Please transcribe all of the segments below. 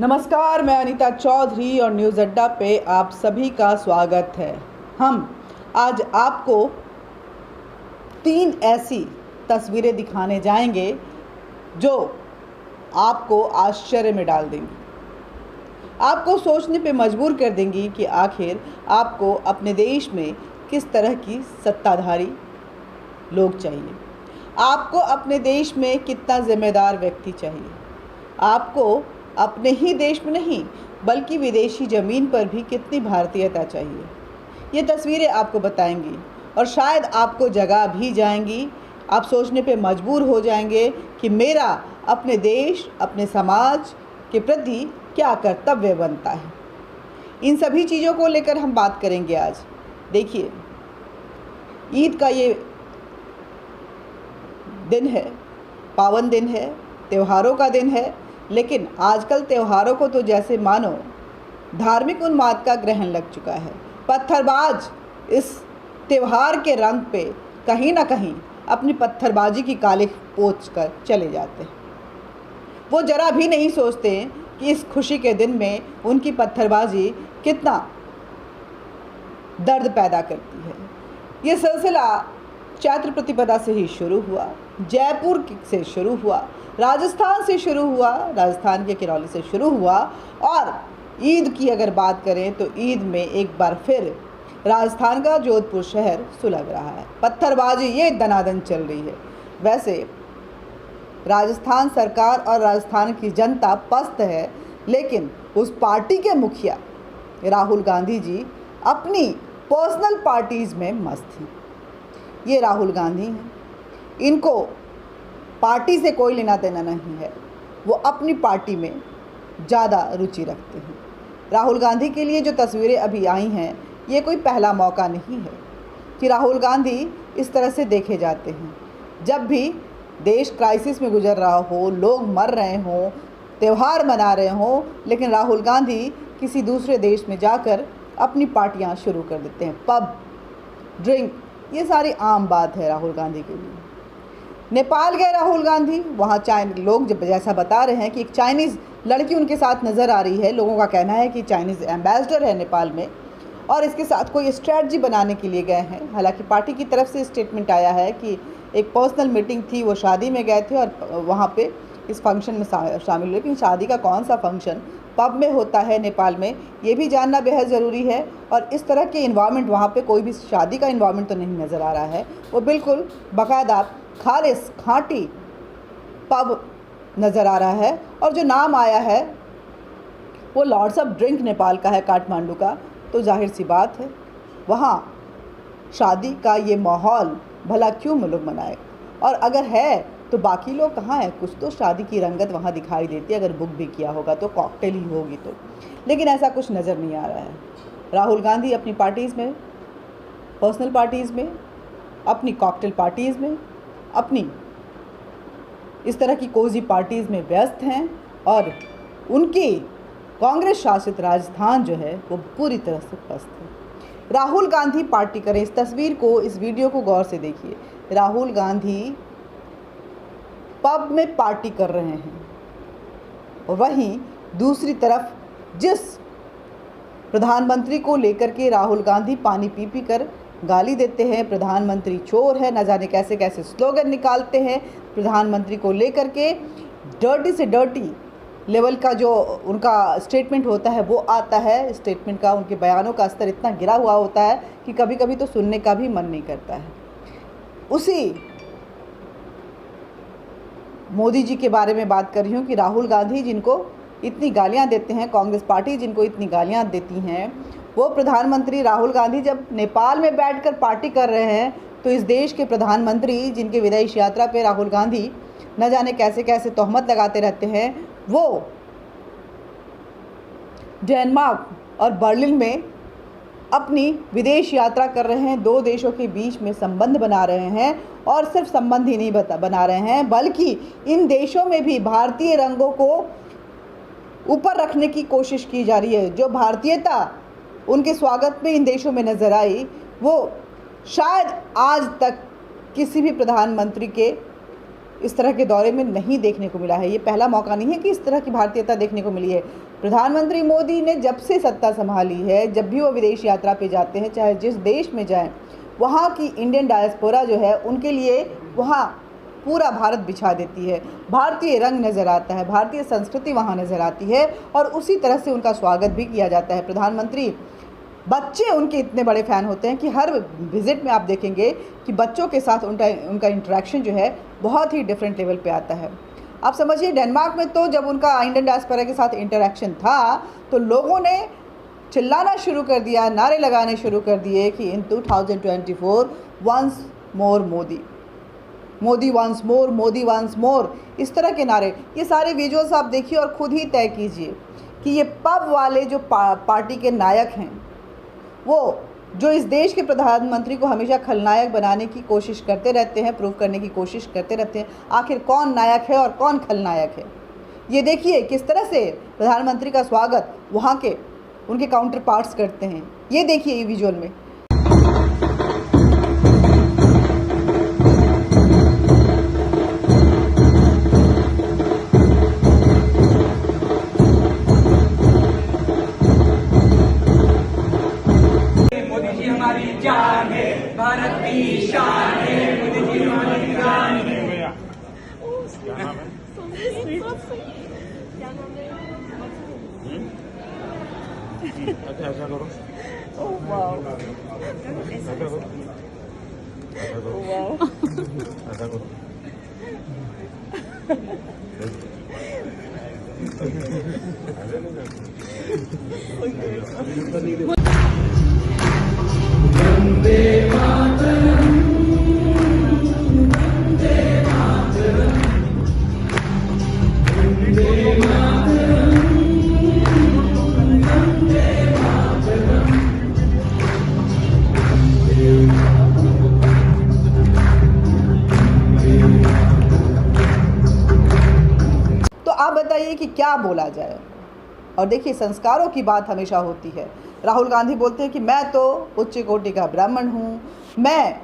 नमस्कार, मैं अनीता चौधरी और न्यूज़ अड्डा पे आप सभी का स्वागत है। हम आज आपको 3 ऐसी तस्वीरें दिखाने जाएंगे जो आपको आश्चर्य में डाल देंगी, आपको सोचने पे मजबूर कर देंगी कि आखिर आपको अपने देश में किस तरह की सत्ताधारी लोग चाहिए, आपको अपने देश में कितना जिम्मेदार व्यक्ति चाहिए, आपको अपने ही देश में नहीं बल्कि विदेशी ज़मीन पर भी कितनी भारतीयता चाहिए। ये तस्वीरें आपको बताएंगी और शायद आपको जगा भी जाएंगी। आप सोचने पे मजबूर हो जाएंगे कि मेरा अपने देश, अपने समाज के प्रति क्या कर्तव्य बनता है। इन सभी चीज़ों को लेकर हम बात करेंगे आज। देखिए, ईद का ये दिन है, पावन दिन है, त्योहारों का दिन है, लेकिन आजकल त्योहारों को तो जैसे मानो धार्मिक उन्माद का ग्रहण लग चुका है। पत्थरबाज इस त्यौहार के रंग पे कहीं ना कहीं अपनी पत्थरबाजी की कालिख पोंछ कर चले जाते हैं। वो जरा भी नहीं सोचते कि इस खुशी के दिन में उनकी पत्थरबाजी कितना दर्द पैदा करती है। ये सिलसिला चैत्र प्रतिपदा से ही शुरू हुआ, जयपुर से शुरू हुआ, राजस्थान से शुरू हुआ, राजस्थान के किरौली से शुरू हुआ और ईद की अगर बात करें तो ईद में एक बार फिर राजस्थान का जोधपुर शहर सुलग रहा है। पत्थरबाजी ये दनादन चल रही है। वैसे राजस्थान सरकार और राजस्थान की जनता पस्त है, लेकिन उस पार्टी के मुखिया राहुल गांधी जी अपनी पर्सनल पार्टीज़ में मस्त हैं। ये राहुल गांधी हैं, इनको पार्टी से कोई लेना देना नहीं है, वो अपनी पार्टी में ज़्यादा रुचि रखते हैं। राहुल गांधी के लिए जो तस्वीरें अभी आई हैं, ये कोई पहला मौका नहीं है कि राहुल गांधी इस तरह से देखे जाते हैं। जब भी देश क्राइसिस में गुजर रहा हो, लोग मर रहे हों, त्यौहार मना रहे हों, लेकिन राहुल गांधी किसी दूसरे देश में जाकर अपनी पार्टियां शुरू कर देते हैं। पब, ड्रिंक, ये सारी आम बात है राहुल गांधी के लिए। नेपाल गए राहुल गांधी, वहाँ लोग जब जैसा बता रहे हैं कि एक चाइनीज़ लड़की उनके साथ नज़र आ रही है। लोगों का कहना है कि चाइनीज़ एम्बेसडर है नेपाल में और इसके साथ कोई स्ट्रेटजी बनाने के लिए गए हैं। हालांकि पार्टी की तरफ से स्टेटमेंट आया है कि एक पर्सनल मीटिंग थी, वो शादी में गए थे और वहाँ पे इस फंक्शन में शामिल हुए। लेकिन शादी का कौन सा फंक्शन पब में होता है नेपाल में, ये भी जानना बेहद ज़रूरी है। और इस तरह के इन्वायरमेंट, वहाँ पे कोई भी शादी का इन्वायरमेंट तो नहीं नज़र आ रहा है। वो बिल्कुल बाकायदा खालिस खांटी पब नज़र आ रहा है। और जो नाम आया है वो लॉर्ड्स ऑफ ड्रिंक नेपाल का है, काठमांडू का। तो जाहिर सी बात है वहाँ शादी का ये माहौल भला क्यों लोग मनाए। और अगर है तो बाकी लोग कहाँ हैं? कुछ तो शादी की रंगत वहाँ दिखाई देती है, अगर बुक भी किया होगा तो कॉकटेल ही होगी तो, लेकिन ऐसा कुछ नज़र नहीं आ रहा है। राहुल गांधी अपनी पार्टीज़ में, पर्सनल पार्टीज़ में, अपनी कॉकटेल पार्टीज़ में, अपनी इस तरह की कोजी पार्टीज़ में व्यस्त हैं और उनकी कांग्रेस शासित राजस्थान जो है वो पूरी तरह से पस्त है। राहुल गांधी पार्टी करें, इस तस्वीर को, इस वीडियो को गौर से देखिए। राहुल गांधी पब में पार्टी कर रहे हैं और वहीं दूसरी तरफ जिस प्रधानमंत्री को लेकर के राहुल गांधी पानी पी पी कर गाली देते हैं, प्रधानमंत्री चोर है, न जाने कैसे कैसे स्लोगन निकालते हैं प्रधानमंत्री को लेकर के, डर्टी से डर्टी लेवल का जो उनका स्टेटमेंट होता है वो आता है। स्टेटमेंट का, उनके बयानों का स्तर इतना गिरा हुआ होता है कि कभी कभी तो सुनने का भी मन नहीं करता है। उसी मोदी जी के बारे में बात कर रही हूँ कि राहुल गांधी जिनको इतनी गालियाँ देते हैं, कांग्रेस पार्टी जिनको इतनी गालियाँ देती हैं, वो प्रधानमंत्री राहुल गांधी जब नेपाल में बैठकर पार्टी कर रहे हैं तो इस देश के प्रधानमंत्री जिनके विदेश यात्रा पे राहुल गांधी न जाने कैसे कैसे तोहमत लगाते रहते हैं, वो डेनमार्क और बर्लिन में अपनी विदेश यात्रा कर रहे हैं। 2 देशों के बीच में संबंध बना रहे हैं और सिर्फ संबंध ही नहीं बना रहे हैं बल्कि इन देशों में भी भारतीय रंगों को ऊपर रखने की कोशिश की जा रही है। जो भारतीयता उनके स्वागत में इन देशों में नज़र आई, वो शायद आज तक किसी भी प्रधानमंत्री के इस तरह के दौरे में नहीं देखने को मिला है। ये पहला मौका नहीं है कि इस तरह की भारतीयता देखने को मिली है। प्रधानमंत्री मोदी ने जब से सत्ता संभाली है, जब भी वो विदेश यात्रा पे जाते हैं, चाहे जिस देश में जाएं, वहाँ की इंडियन डायस्पोरा जो है उनके लिए वहाँ पूरा भारत बिछा देती है। भारतीय रंग नज़र आता है, भारतीय संस्कृति वहाँ नज़र आती है और उसी तरह से उनका स्वागत भी किया जाता है। प्रधानमंत्री, बच्चे उनके इतने बड़े फ़ैन होते हैं कि हर विज़िट में आप देखेंगे कि बच्चों के साथ उनका इंटरेक्शन जो है बहुत ही डिफरेंट लेवल पे आता है। आप समझिए, डेनमार्क में तो जब उनका इंडियन डायस्पोरा के साथ इंटरेक्शन था तो लोगों ने चिल्लाना शुरू कर दिया, नारे लगाने शुरू कर दिए कि in 2024 once more Modi, Modi once more, Modi once more, इस तरह के नारे। ये सारे विजुअल्स आप देखिए और ख़ुद ही तय कीजिए कि ये पब वाले जो पार्टी के नायक हैं, वो जो इस देश के प्रधानमंत्री को हमेशा खलनायक बनाने की कोशिश करते रहते हैं, प्रूव करने की कोशिश करते रहते हैं, आखिर कौन नायक है और कौन खलनायक है। ये देखिए किस तरह से प्रधानमंत्री का स्वागत वहाँ के उनके काउंटर पार्ट्स करते हैं। ये देखिए ये विजुअल में। मोदी जी हमारी जान है, भारत की शान है, मोदी जी हमारी जान है। अच्छा ऐसा करो, ऐसा करो, ऐसा करो। वंदे मातरम, वंदे मातरम, वंदे मातरम, वंदे मातरम। तो आप बताइए कि क्या बोला जाए। और देखिए, संस्कारों की बात हमेशा होती है। राहुल गांधी बोलते हैं कि मैं तो उच्च कोटि का ब्राह्मण हूँ, मैं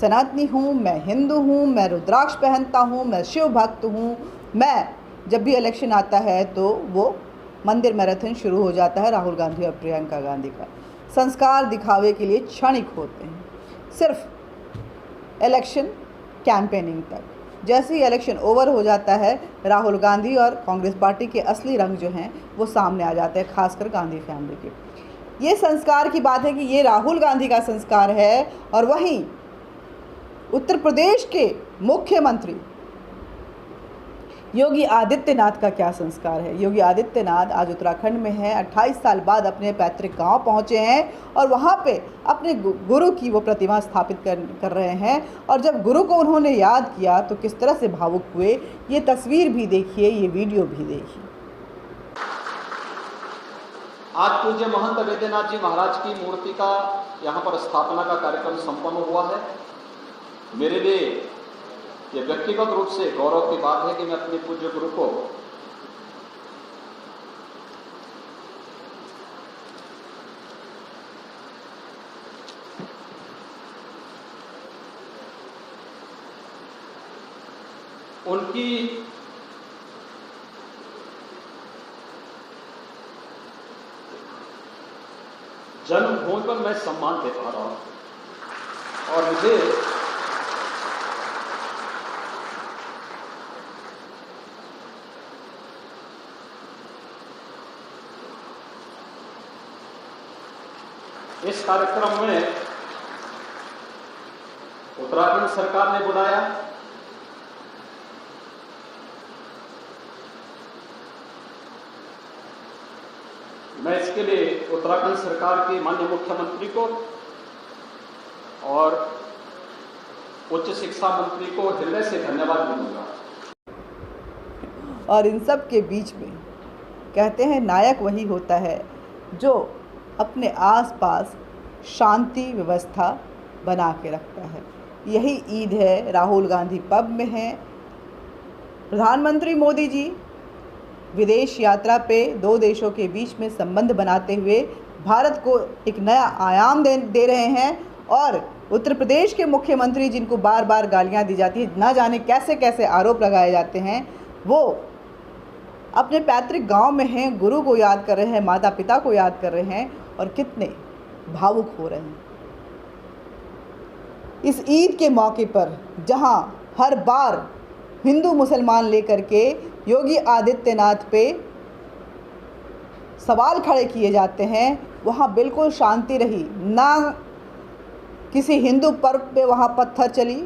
सनातनी हूँ, मैं हिंदू हूँ, मैं रुद्राक्ष पहनता हूँ, मैं शिव भक्त हूँ। मैं जब भी इलेक्शन आता है तो वो मंदिर मैराथन शुरू हो जाता है राहुल गांधी और प्रियंका गांधी का। संस्कार दिखावे के लिए क्षणिक होते हैं, सिर्फ इलेक्शन कैंपेनिंग तक। जैसे ही इलेक्शन ओवर हो जाता है, राहुल गांधी और कांग्रेस पार्टी के असली रंग जो हैं वो सामने आ जाते हैं, खासकर गांधी फैमिली के। ये संस्कार की बात है कि ये राहुल गांधी का संस्कार है। और वहीं उत्तर प्रदेश के मुख्यमंत्री योगी आदित्यनाथ का क्या संस्कार है। योगी आदित्यनाथ आज उत्तराखंड में हैं, 28 साल बाद अपने पैतृक गांव पहुंचे हैं और वहां पे अपने गुरु की वो प्रतिमा स्थापित कर रहे हैं। और जब गुरु को उन्होंने याद किया तो किस तरह से भावुक हुए, ये तस्वीर भी देखिए, ये वीडियो भी देखिए। आज पूज्य महंत वैद्यनाथ जी महाराज की मूर्ति का यहाँ पर स्थापना का कार्यक्रम संपन्न हुआ है। मेरे लिए ये व्यक्तिगत रूप से गौरव की बात है कि मैं अपने पूज्य गुरु को उनकी जन्मभूमि पर मैं सम्मान दे पा रहा हूं और मुझे इस कार्यक्रम में उत्तराखंड सरकार ने बुलाया, मैं इसके लिए उत्तराखंड सरकार के माननीय मुख्यमंत्री को और उच्च शिक्षा मंत्री को हृदय से धन्यवाद दूंगा। और इन सब के बीच में कहते हैं नायक वही होता है जो अपने आसपास शांति व्यवस्था बना के रखता है। यही ईद है। राहुल गांधी पब में हैं। प्रधानमंत्री मोदी जी विदेश यात्रा पे दो देशों के बीच में संबंध बनाते हुए भारत को एक नया आयाम दे रहे हैं और उत्तर प्रदेश के मुख्यमंत्री जिनको बार बार गालियां दी जाती है, ना जाने कैसे कैसे आरोप लगाए जाते हैं, वो अपने पैतृक गांव में हैं, गुरु को याद कर रहे हैं, माता पिता को याद कर रहे हैं और कितने भावुक हो रहे हैं। इस ईद के मौके पर जहां हर बार हिंदू मुसलमान लेकर के योगी आदित्यनाथ पे सवाल खड़े किए जाते हैं, वहाँ बिल्कुल शांति रही। ना किसी हिंदू पर्व पे वहाँ पत्थर चली,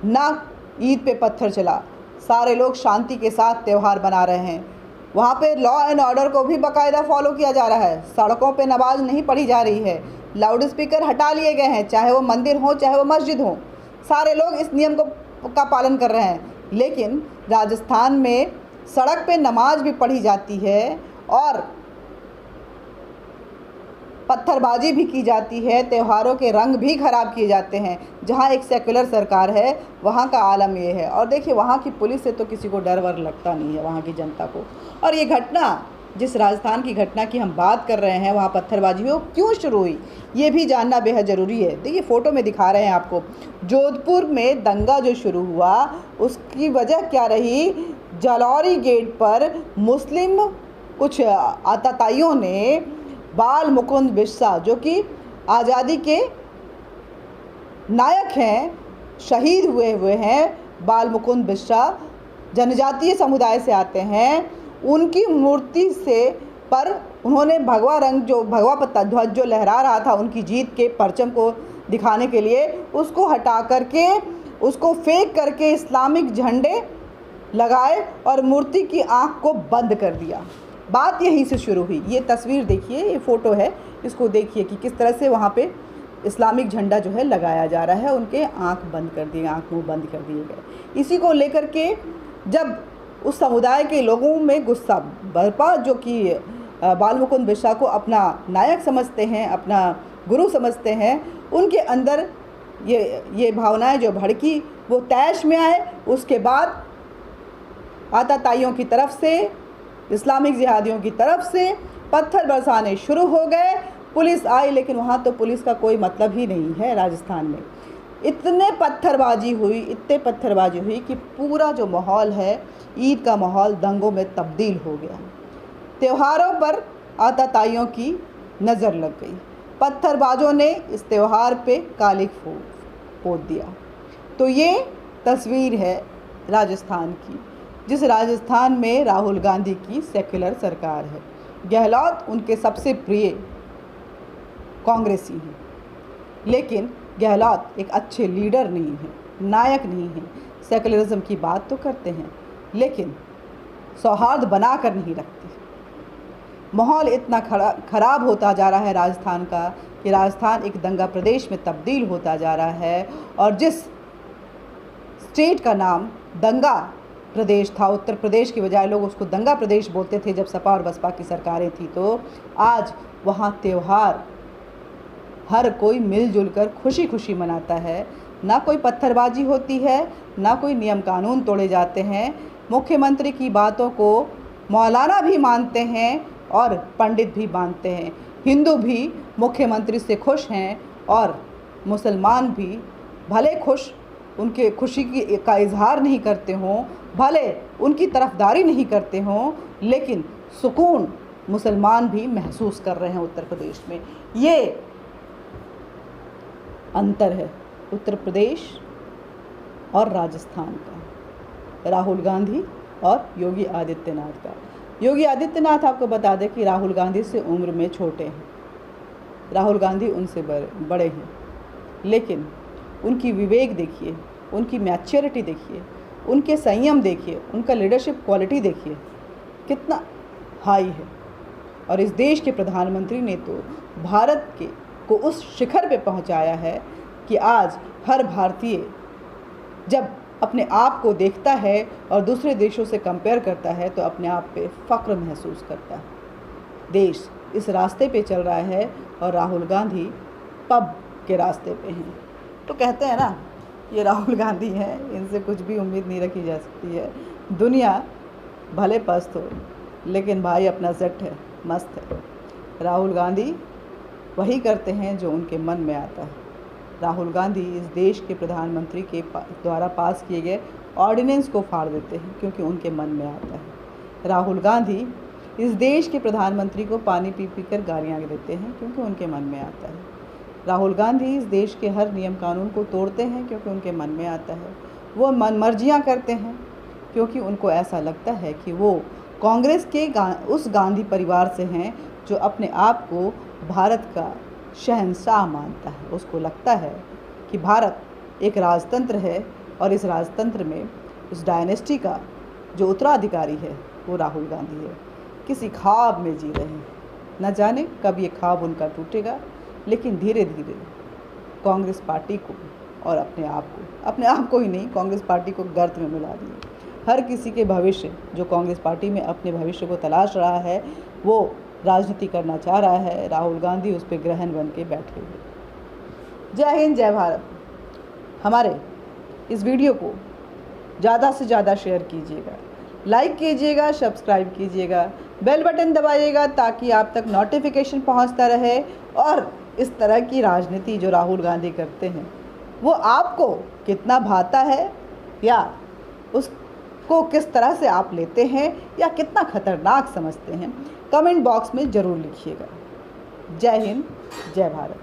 ना ईद पे पत्थर चला। सारे लोग शांति के साथ त्यौहार मना रहे हैं। वहाँ पे लॉ एंड ऑर्डर को भी बाकायदा फॉलो किया जा रहा है। सड़कों पे नमाज नहीं पढ़ी जा रही है, लाउड स्पीकर हटा लिए गए हैं, चाहे वो मंदिर हो चाहे वो मस्जिद हो। सारे लोग इस नियम का पालन कर रहे हैं। लेकिन राजस्थान में सड़क पे नमाज भी पढ़ी जाती है और पत्थरबाजी भी की जाती है, त्योहारों के रंग भी खराब किए जाते हैं। जहां एक सेकुलर सरकार है वहां का आलम ये है। और देखिए, वहां की पुलिस से तो किसी को डर वर लगता नहीं है, वहां की जनता को। और ये घटना, जिस राजस्थान की घटना की हम बात कर रहे हैं, वहाँ पत्थरबाजी हो क्यों शुरू हुई, ये भी जानना बेहद ज़रूरी है। देखिए, फ़ोटो में दिखा रहे हैं आपको, जोधपुर में दंगा जो शुरू हुआ उसकी वजह क्या रही। जालौरी गेट पर मुस्लिम कुछ आतताइयों ने बाल मुकुंद बिरसा, जो कि आज़ादी के नायक हैं, शहीद हुए हैं, बाल मुकुंद बिरसा जनजातीय समुदाय से आते हैं, उनकी मूर्ति से पर उन्होंने भगवा रंग, जो भगवा पत्ता ध्वज जो लहरा रहा था उनकी जीत के परचम को दिखाने के लिए, उसको हटा करके, उसको फेंक करके इस्लामिक झंडे लगाए और मूर्ति की आंख को बंद कर दिया। बात यहीं से शुरू हुई। ये तस्वीर देखिए, ये फ़ोटो है, इसको देखिए कि किस तरह से वहाँ पे इस्लामिक झंडा जो है लगाया जा रहा है। उनके आंख बंद कर दिए, आंख मुंह बंद कर दिए गए। इसी को लेकर के जब उस समुदाय के लोगों में गुस्सा बरपा, जो कि बाल मुकुंद बिरसा को अपना नायक समझते हैं, अपना गुरु समझते हैं, उनके अंदर ये भावनाएं जो भड़की वो तैश में आए। उसके बाद आतताइयों की तरफ से, इस्लामिक जिहादियों की तरफ से पत्थर बरसाने शुरू हो गए। पुलिस आई, लेकिन वहाँ तो पुलिस का कोई मतलब ही नहीं है। राजस्थान में इतने पत्थरबाजी हुई कि पूरा जो माहौल है, ईद का माहौल दंगों में तब्दील हो गया। त्योहारों पर आतताइयों की नज़र लग गई। पत्थरबाजों ने इस त्यौहार पे कालिक पोत दिया। तो ये तस्वीर है राजस्थान की, जिस राजस्थान में राहुल गांधी की सेक्युलर सरकार है। गहलोत उनके सबसे प्रिय कांग्रेसी हैं, लेकिन गहलोत एक अच्छे लीडर नहीं है, नायक नहीं है। सेकुलरिज्म की बात तो करते हैं, लेकिन सौहार्द बना कर नहीं रखते। माहौल इतना खराब होता जा रहा है राजस्थान का कि राजस्थान एक दंगा प्रदेश में तब्दील होता जा रहा है। और जिस स्टेट का नाम दंगा प्रदेश था, उत्तर प्रदेश की बजाय लोग उसको दंगा प्रदेश बोलते थे जब सपा और बसपा की सरकारें थी, तो आज वहाँ त्यौहार हर कोई मिलजुल कर खुशी खुशी मनाता है। ना कोई पत्थरबाजी होती है, ना कोई नियम कानून तोड़े जाते हैं। मुख्यमंत्री की बातों को मौलाना भी मानते हैं और पंडित भी मानते हैं। हिंदू भी मुख्यमंत्री से खुश हैं और मुसलमान भी भले उनके खुशी का इजहार नहीं करते हों, भले उनकी तरफदारी नहीं करते हों, लेकिन सुकून मुसलमान भी महसूस कर रहे हैं उत्तर प्रदेश में। ये अंतर है उत्तर प्रदेश और राजस्थान का, राहुल गांधी और योगी आदित्यनाथ का। योगी आदित्यनाथ आपको बता दें कि राहुल गांधी से उम्र में छोटे हैं, राहुल गांधी उनसे बड़े हैं, लेकिन उनकी विवेक देखिए, उनकी मैच्योरिटी देखिए, उनके संयम देखिए, उनका लीडरशिप क्वालिटी देखिए कितना हाई है। और इस देश के प्रधानमंत्री ने तो भारत को उस शिखर पे पहुंचाया है कि आज हर भारतीय जब अपने आप को देखता है और दूसरे देशों से कंपेयर करता है तो अपने आप पे फ़ख्र महसूस करता है। देश इस रास्ते पे चल रहा है और राहुल गांधी पब के रास्ते पे हैं। तो कहते हैं ना, ये राहुल गांधी हैं, इनसे कुछ भी उम्मीद नहीं रखी जा सकती है। दुनिया भले पस्त हो, लेकिन भाई अपना सेट है, मस्त है। राहुल गांधी वही करते हैं जो उनके मन में आता है। राहुल गांधी इस देश के प्रधानमंत्री के द्वारा पास किए गए ऑर्डिनेंस को फाड़ देते हैं क्योंकि उनके मन में आता है। राहुल गांधी इस देश के प्रधानमंत्री को पानी पी पी कर गालियाँ देते हैं क्योंकि उनके मन में आता है। राहुल गांधी इस देश के हर नियम कानून को तोड़ते हैं क्योंकि उनके मन में आता है। वो मनमर्जियाँ करते हैं क्योंकि उनको ऐसा लगता है कि वो कांग्रेस के उस गांधी परिवार से हैं जो अपने आप को भारत का शहंशाह मानता है। उसको लगता है कि भारत एक राजतंत्र है और इस राजतंत्र में उस डायनेस्टी का जो उत्तराधिकारी है वो राहुल गांधी है। किसी ख्वाब में जी रहे हैं, न जाने कब ये ख्वाब उनका टूटेगा, लेकिन धीरे धीरे कांग्रेस पार्टी को और अपने आप को ही नहीं, कांग्रेस पार्टी को गर्त में मिला दिए। हर किसी के भविष्य जो कांग्रेस पार्टी में अपने भविष्य को तलाश रहा है वो राजनीति करना चाह रहा है। राहुल गांधी उस पर ग्रहण बन के बैठे हुए। जय हिंद, जय भारत। हमारे इस वीडियो को ज़्यादा से ज़्यादा शेयर कीजिएगा, लाइक कीजिएगा, सब्सक्राइब कीजिएगा, बेल बटन दबाइएगा ताकि आप तक नोटिफिकेशन पहुंचता रहे और इस तरह की राजनीति जो राहुल गांधी करते हैं वो आपको कितना भाता है या उसको किस तरह से आप लेते हैं या कितना खतरनाक समझते हैं, कमेंट बॉक्स में ज़रूर लिखिएगा। जय हिंद, जय भारत।